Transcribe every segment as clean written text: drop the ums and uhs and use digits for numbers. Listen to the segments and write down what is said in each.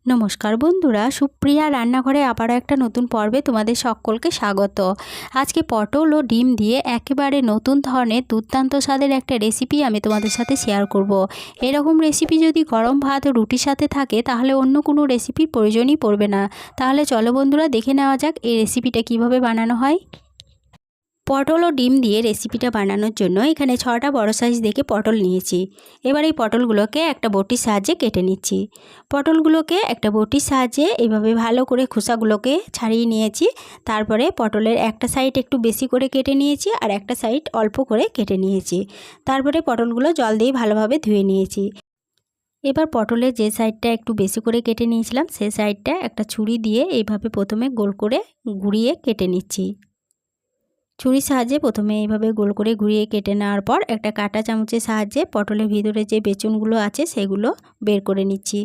নমস্কার বন্ধুরা, সুপ্রিয়া রান্নাঘরে আবারও একটা নতুন পর্বে তোমাদের সকলকে স্বাগত। আজকে পটল ও ডিম দিয়ে একেবারে নতুন ধরনের দুর্দান্ত স্বাদের একটা রেসিপি আমি তোমাদের সাথে শেয়ার করব। এরকম রেসিপি যদি গরম ভাত ও রুটির সাথে থাকে তাহলে অন্য কোনো রেসিপির প্রয়োজনই পড়বে না। তাহলে চলো বন্ধুরা, দেখে নেওয়া যাক এই রেসিপিটা কিভাবে বানানো হয়। পটল ও ডিম দিয়ে রেসিপিটা বানানোর জন্য এখানে 6টা বড় সাইজ দেখে পটল নিয়েছি। এবার এই পটলগুলোকে একটা বটির সাহায্যে কেটে নিচ্ছি। পটলগুলোকে একটা বটির সাহায্যে এইভাবে ভালো করে খোসাগুলোকে ছাড়িয়ে নিয়েছি। তারপরে পটলের একটা সাইড একটু বেশি করে কেটে নিয়েছি আর একটা সাইড অল্প করে কেটে নিয়েছি। তারপরে পটলগুলো জল দিয়ে ভালোভাবে ধুয়ে নিয়েছি। এবার পটলের যে সাইডটা একটু বেশি করে কেটে নিয়েছিলাম সেই সাইডটা একটা ছুরি দিয়ে এইভাবে প্রথমে গোল করে ঘুরিয়ে কেটে নিচ্ছি। ছুরির সাহায্যে প্রথমে এইভাবে গোল করে ঘুরিয়ে কেটে নেওয়ার পর একটা কাঁটা চামচের সাহায্যে পটলের ভিতরে যে বেচনগুলো আছে সেগুলো বের করে নিচ্ছি।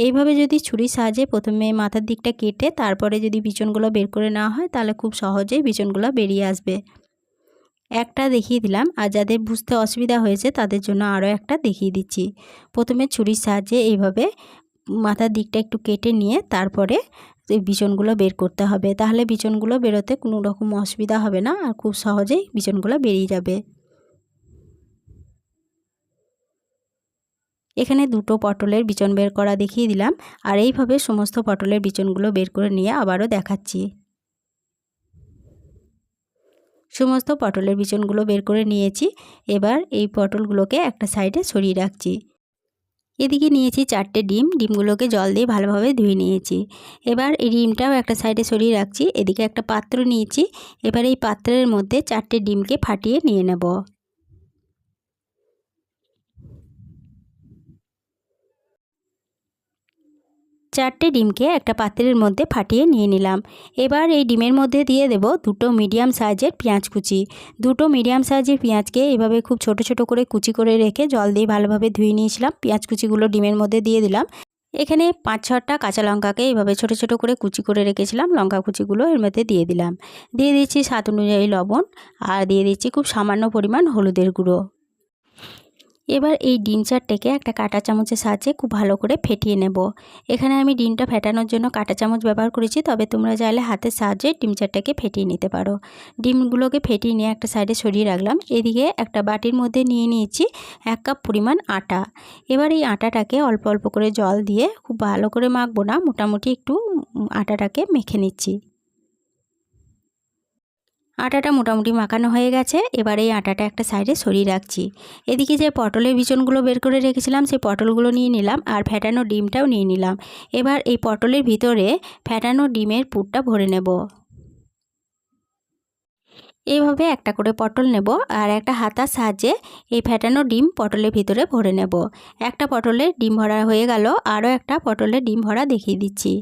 এইভাবে যদি ছুরির সাহায্যে প্রথমে মাথার দিকটা কেটে তারপরে যদি বিচনগুলো বের করে নেওয়া হয় তাহলে খুব সহজেই বিচনগুলো বেরিয়ে আসবে। একটা দেখিয়ে দিলাম, আর যাদের বুঝতে অসুবিধা হয়েছে তাদের জন্য আরও একটা দেখিয়ে দিচ্ছি। প্রথমে ছুরির সাহায্যে এইভাবে মাথার দিকটা একটু কেটে নিয়ে তারপরে এই বিচনগুলো বের করতে হবে, তাহলে বিচনগুলো বেরোতে কোনো রকম অসুবিধা হবে না আর খুব সহজেই বিচনগুলো বেরিয়ে যাবে। এখানে দুটো পটলের বিচন বের করা দেখিয়ে দিলাম, আর এইভাবে সমস্ত পটলের বিচনগুলো বের করে নিয়ে আবারও দেখাচ্ছি। সমস্ত পটলের বিচনগুলো বের করে নিয়েছি। এবার এই পটলগুলোকে একটা সাইডে সরিয়ে রাখছি। এদিকে নিয়েছি 4টে ডিম, ডিমগুলোকে জল দিয়ে ভালোভাবে ধুয়ে নিয়েছি। এবার এই ডিমটাও একটা সাইডে সরিয়ে রাখছি। এদিকে একটা পাত্র নিয়েছি। এবার এই পাত্রের মধ্যে 4টে ডিমকে ফাটিয়ে নিয়ে নেব। চারটে ডিমকে একটা পাত্রের মধ্যে ফাটিয়ে নিয়ে নিলাম। এবার এই ডিমের মধ্যে দিয়ে দেব দুটো মিডিয়াম সাইজের পেঁয়াজ কুচি। দুটো মিডিয়াম সাইজের পেঁয়াজকে এভাবে খুব ছোট ছোট করে কুচি করে রেখে জল দিয়ে ভালোভাবে ধুয়ে নিয়েছিলাম। পেঁয়াজ কুচিগুলো ডিমের মধ্যে দিয়ে দিলাম। এখানে 5-6টা কাঁচা লঙ্কাকে এইভাবে ছোট ছোট করে কুচি করে রেখেছিলাম, লঙ্কা কুচিগুলো এর মধ্যে দিয়ে দিলাম। দিয়ে দিচ্ছি স্বাদ অনুযায়ী লবণ, আর দিয়ে দিচ্ছি খুব সামান্য পরিমাণ হলুদের গুঁড়ো। এবার এই ডিম চারটেকে একটা কাঁটা চামচের সাহায্যে খুব ভালো করে ফেটিয়ে নেব। এখানে আমি ডিমটা ফেটানোর জন্য কাঁটা চামচ ব্যবহার করেছি, তবে তোমরা চাইলে হাতের সাহায্যে ডিম চারটাকে ফেটিয়ে নিতে পারো। ডিমগুলোকে ফেটিয়ে নিয়ে একটা সাইডে সরিয়ে রাখলাম। এদিকে একটা বাটির মধ্যে নিয়ে নিয়েছি 1 কাপ পরিমাণ আটা। এবার এই আটাটাকে অল্প অল্প করে জল দিয়ে, খুব ভালো করে মাখবো না, মোটামুটি একটু আটাটাকে মেখে নিচ্ছি। আটাটা মোটামুটি মাখানো হয়ে গেছে। এবার এই আটাটা একটা সাইডে সরিয়ে রাখছি। এদিকে যে পটলের বিচনগুলো বের করে রেখেছিলাম সেই পটলগুলো নিয়ে নিলাম, আর ফ্যাটানো ডিমটাও নিয়ে নিলাম। এবার এই পটলের ভিতরে ফ্যাটানো ডিমের পুরটা ভরে নেব। এইভাবে একটা করে পটল নেব আর একটা হাতার সাহায্যে এই ফ্যাটানো ডিম পটলের ভিতরে ভরে নেব। একটা পটলের ডিম ভরা হয়ে গেল, আরও একটা পটলের ডিম ভরা দেখিয়ে দিচ্ছি।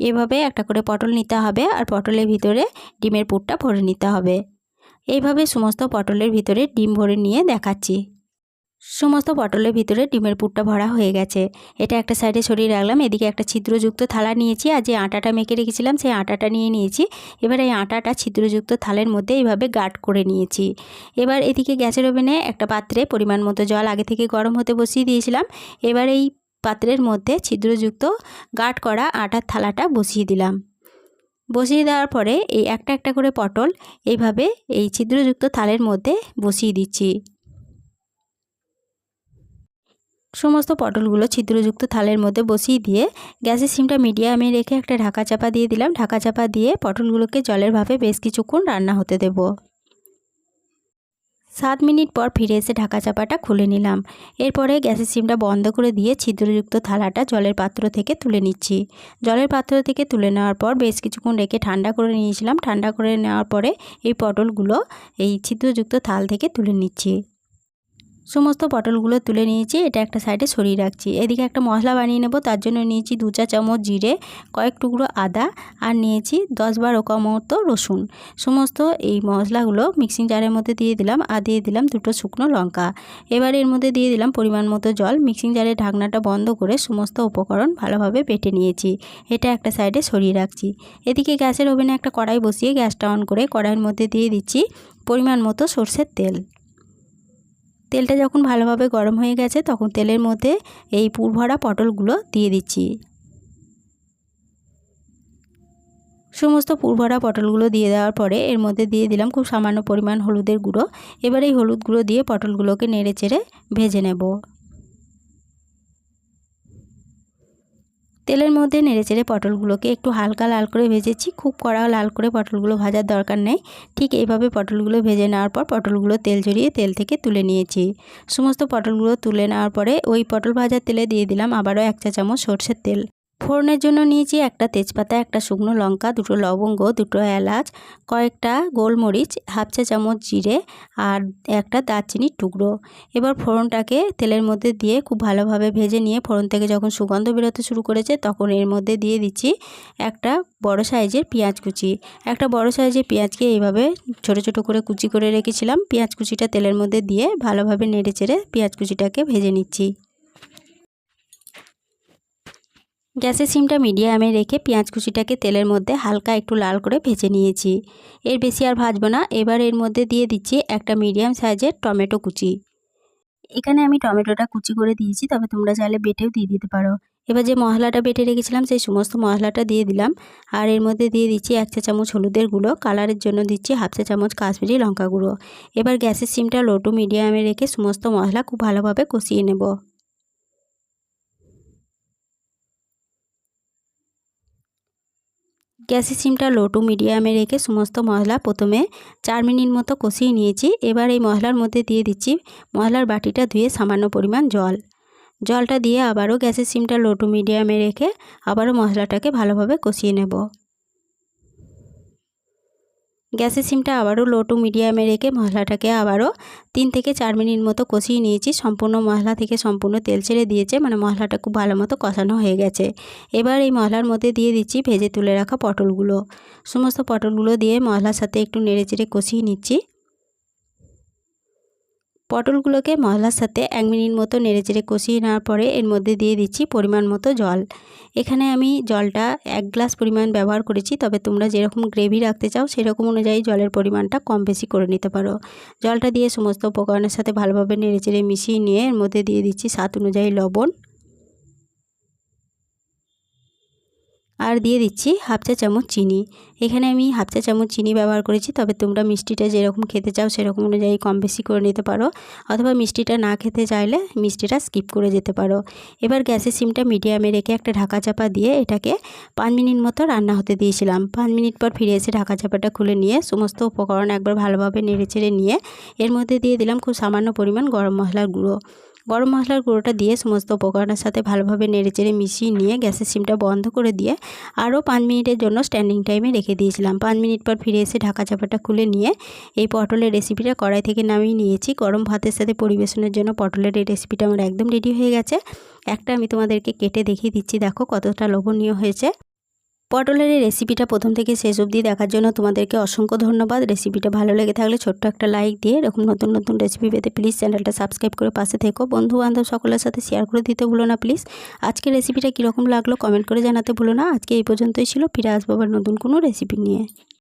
এভাবে একটা করে পটল নিতে হবে আর পটলের ভিতরে ডিমের পুরটা ভরে নিতে হবে। এইভাবে সমস্ত পটলের ভিতরে ডিম ভরে নিয়ে দেখাচ্ছি। সমস্ত পটলের ভিতরে ডিমের পুরটা ভরা হয়ে গেছে। এটা একটা সাইডে সরিয়ে রাখলাম। এদিকে একটা ছিদ্রযুক্ত থালা নিয়েছি, আর যে আটাটা মেখে রেখেছিলাম সেই আটাটা নিয়ে নিয়েছি। এবার এই আটাটা ছিদ্রযুক্ত থালের মধ্যে এইভাবে গাঢ় করে নিয়েছি। এবার এদিকে গ্যাসের ওভেনে একটা পাত্রে পরিমাণ মতো জল আগে থেকে গরম হতে বসিয়ে দিয়েছিলাম। এবার এই পাত্রের মধ্যে ছিদ্রযুক্ত গাঢ় করা আটার থালাটা বসিয়ে দিলাম। বসিয়ে দেওয়ার পরে এই একটা একটা করে পটল এইভাবে এই ছিদ্রযুক্ত থালের মধ্যে বসিয়ে দিচ্ছি। সমস্ত পটলগুলো ছিদ্রযুক্ত থালের মধ্যে বসিয়ে দিয়ে গ্যাসের সিমটা মিডিয়ামে রেখে একটা ঢাকা চাপা দিয়ে দিলাম। ঢাকা চাপা দিয়ে পটলগুলোকে জলের ভাপে বেশ কিছুক্ষণ রান্না হতে দেব। 7 মিনিট পর ফিরে এসে ঢাকা চাপাটা খুলে নিলাম। এরপরে গ্যাসের সিমটা বন্ধ করে দিয়ে ছিদ্রযুক্ত থালাটা জলের পাত্র থেকে তুলে নিচ্ছি। জলের পাত্র থেকে তুলে নেওয়ার পর বেশ কিছুক্ষণ রেখে ঠান্ডা করে নিয়েছিলাম। ঠান্ডা করে নেওয়ার পরে এই পটলগুলো এই ছিদ্রযুক্ত থাল থেকে তুলে নিচ্ছি। সমস্ত পটলগুলো তুলে নিয়েছি, এটা একটা সাইডে সরিয়ে রাখছি। এদিকে একটা মশলা বানিয়ে নেব। তার জন্য নিয়েছি 2 চা চামচ জিরে, কয়েক টুকরো আদা, আর নিয়েছি 10-12 কোয়া মতো রসুন। সমস্ত এই মশলাগুলো মিক্সিং জারের মধ্যে দিয়ে দিলাম, আর দিয়ে দিলাম 2টো শুকনো লঙ্কা। এবার এর মধ্যে দিয়ে দিলাম পরিমাণ মতো জল। মিক্সিং জারের ঢাকনাটা বন্ধ করে সমস্ত উপকরণ ভালোভাবে বেটে নিয়েছি। এটা একটা সাইডে সরিয়ে রাখছি। এদিকে গ্যাসের ওভেনে একটা কড়াই বসিয়ে গ্যাসটা অন করে কড়াইয়ের মধ্যে দিয়ে দিচ্ছি পরিমাণ মতো সরষের তেল। তেলটা যখন ভালোভাবে গরম হয়ে গেছে তখন তেলের মধ্যে এই পুর ভরা পটলগুলো দিয়ে দিচ্ছি। সমস্ত পুরভরা পটলগুলো দিয়ে দেওয়ার পরে এর মধ্যে দিয়ে দিলাম খুব সামান্য পরিমাণ হলুদের গুঁড়ো। এবার এই হলুদ গুঁড়ো দিয়ে পটলগুলোকে নেড়ে চেড়ে ভেজে নেব। তেলের মধ্যে নেড়েচেড়ে পটলগুলোকে একটু হালকা লাল করে ভেজেছি, খুব কড়া লাল করে পটলগুলো ভাজার দরকার নেই। ঠিক এইভাবে পটলগুলো ভেজে নেওয়ার পর পটলগুলো তেল ঝরিয়ে তেল থেকে তুলে নিয়েছি। সমস্ত পটলগুলো তুলে নেওয়ার পরে ওই পটল ভাজার তেলে দিয়ে দিলাম আবারও 1 চা চামচ সরষের তেল। ফোড়নের জন্য নিয়েছি একটা তেজপাতা, একটা শুকনো লঙ্কা, 2টো লবঙ্গ, 2টো এলাচ, কয়েকটা গোলমরিচ, 1/2 চা চামচ জিরে আর একটা দারচিনির টুকরো। এবার ফোড়নটাকে তেলের মধ্যে দিয়ে খুব ভালোভাবে ভেজে নিয়ে ফোড়ন থেকে যখন সুগন্ধ বেরোতে শুরু করেছে তখন এর মধ্যে দিয়ে দিচ্ছি একটা বড় সাইজের পেঁয়াজ কুচি। একটা বড় সাইজের পেঁয়াজকে এইভাবে ছোট ছোট করে কুচি করে রেখেছিলাম। পেঁয়াজ কুচিটা তেলের মধ্যে দিয়ে ভালোভাবে নেড়ে চেড়ে পেঁয়াজ কুচিটাকে ভেজে নিচ্ছি। গ্যাসের সিমটা মিডিয়ামে রেখে পেঁয়াজ কুচিটাকে তেলের মধ্যে হালকা একটু লাল করে ভেজে নিয়েছি। এর বেশি আর ভাজবো না। এবার এর মধ্যে দিয়ে দিচ্ছি একটা মিডিয়াম সাইজের টমেটো কুচি। এখানে আমি টমেটোটা কুচি করে দিয়েছি, তবে তোমরা চাইলে বেটেও দিয়ে দিতে পারো। এবার যে মশলাটা বেটে রেখেছিলাম সেই সমস্ত মশলাটা দিয়ে দিলাম। আর এর মধ্যে দিয়ে দিচ্ছি 1 চা চামচ হলুদের গুঁড়ো, কালারের জন্য দিচ্ছি 1/2 চা চামচ কাশ্মীরি লঙ্কা গুঁড়ো। এবার গ্যাসের সিমটা লো টু মিডিয়ামে রেখে সমস্ত মশলা খুব ভালোভাবে কষিয়ে নেব। গ্যাসের সিমটা লো টু মিডিয়ামে রেখে সমস্ত মশলা প্রথমে 4 মিনিট মতো কষিয়ে নিয়েছি। এবার এই মশলার মধ্যে দিয়ে দিচ্ছি মশলার বাটিটা ধুয়ে সামান্য পরিমাণ জল। জলটা দিয়ে আবারও গ্যাসের সিমটা লো টু মিডিয়ামে রেখে আবারও মশলাটাকে ভালোভাবে কষিয়ে নেব। গ্যাসের সিমটা আবারও লো টু মিডিয়ামে রেখে মশলাটাকে আবারও 3 থেকে 4 মিনিট মতো কষিয়ে নিয়েছি। সম্পূর্ণ মশলা থেকে সম্পূর্ণ তেল ছেড়ে দিয়েছে, মানে মশলাটা খুব ভালো মতো কষানো হয়ে গেছে। এবার এই মশলার মধ্যে দিয়ে দিচ্ছি ভেজে তুলে রাখা পটলগুলো। সমস্ত পটলগুলো দিয়ে মশলার সাথে একটু নেড়ে চেড়ে কষিয়ে নিচ্ছি। পটলগুলোকে মশলার সাথে 1 মিনিট মতো নেড়েচেড়ে কষিয়ে নেওয়ার পরে এর মধ্যে দিয়ে দিচ্ছি পরিমাণ মতো জল। এখানে আমি জলটা 1 গ্লাস পরিমাণ ব্যবহার করেছি, তবে তোমরা যেরকম গ্রেভি রাখতে চাও সেরকম অনুযায়ী জলের পরিমাণটা কম বেশি করে নিতে পারো। জলটা দিয়ে সমস্ত উপকরণের সাথে ভালোভাবে নেড়েচেড়ে মিশিয়ে নিয়ে এর মধ্যে দিয়ে দিচ্ছি স্বাদ অনুযায়ী লবণ আর দিয়ে দিচ্ছি 1/2 চা চামচ চিনি। এখানে আমি 1/2 চা চামচ চিনি ব্যবহার করেছি, তবে তোমরা মিষ্টিটা যেরকম খেতে চাও সেরকম অনুযায়ী কম বেশি করে নিতে পারো, অথবা মিষ্টিটা না খেতে চাইলে মিষ্টিটা স্কিপ করে যেতে পারো। এবার গ্যাসের সিমটা মিডিয়ামে রেখে একটা ঢাকা চাপা দিয়ে এটাকে 5 মিনিট মতো রান্না হতে দিয়েছিলাম। 5 মিনিট পর ফিরে এসে ঢাকা চাপাটা খুলে নিয়ে সমস্ত উপকরণ একবার ভালোভাবে নেড়েচেড়ে নিয়ে এর মধ্যে দিয়ে দিলাম খুব সামান্য পরিমাণ গরম মশলার গুঁড়ো। গরম মশলার গুঁড়োটা দিয়ে সমস্ত উপকরণের সাথে ভালোভাবে নেড়েচেড়ে মিশিয়ে নিয়ে গ্যাসের সিমটা বন্ধ করে দিয়ে আরও 5 মিনিটের জন্য স্ট্যান্ডিং টাইমে রেখে দিয়েছিলাম। 5 মিনিট পর ফিরে এসে ঢাকা চাপাটা খুলে নিয়ে এই পটলের রেসিপিটা কড়াই থেকে নামিয়ে নিয়েছি। গরম ভাতের সাথে পরিবেশনের জন্য পটলের এই রেসিপিটা আমার একদম রেডি হয়ে গেছে। একটা আমি তোমাদেরকে কেটে দেখিয়ে দিচ্ছি, দেখো কতটা লোভনীয় হয়েছে। পটলের এই রেসিপিটা প্রথম থেকে শেষ অবধি দেখার জন্য তোমাদেরকে অসংখ্য ধন্যবাদ। রেসিপিটা ভালো লেগে থাকলে ছোট্ট একটা লাইক দিয়ে এরকম নতুন নতুন রেসিপি পেতে প্লিজ চ্যানেলটা সাবস্ক্রাইব করে পাশে থেকো। বন্ধু বান্ধব সকলের সাথে শেয়ার করে দিতে ভুলো না প্লিজ। আজকের রেসিপিটা কীরকম লাগলো কমেন্ট করে জানাতে ভুলো না। আজকে এই পর্যন্তই ছিল, ফিরে আসবো আবার নতুন কোনো রেসিপি নিয়ে।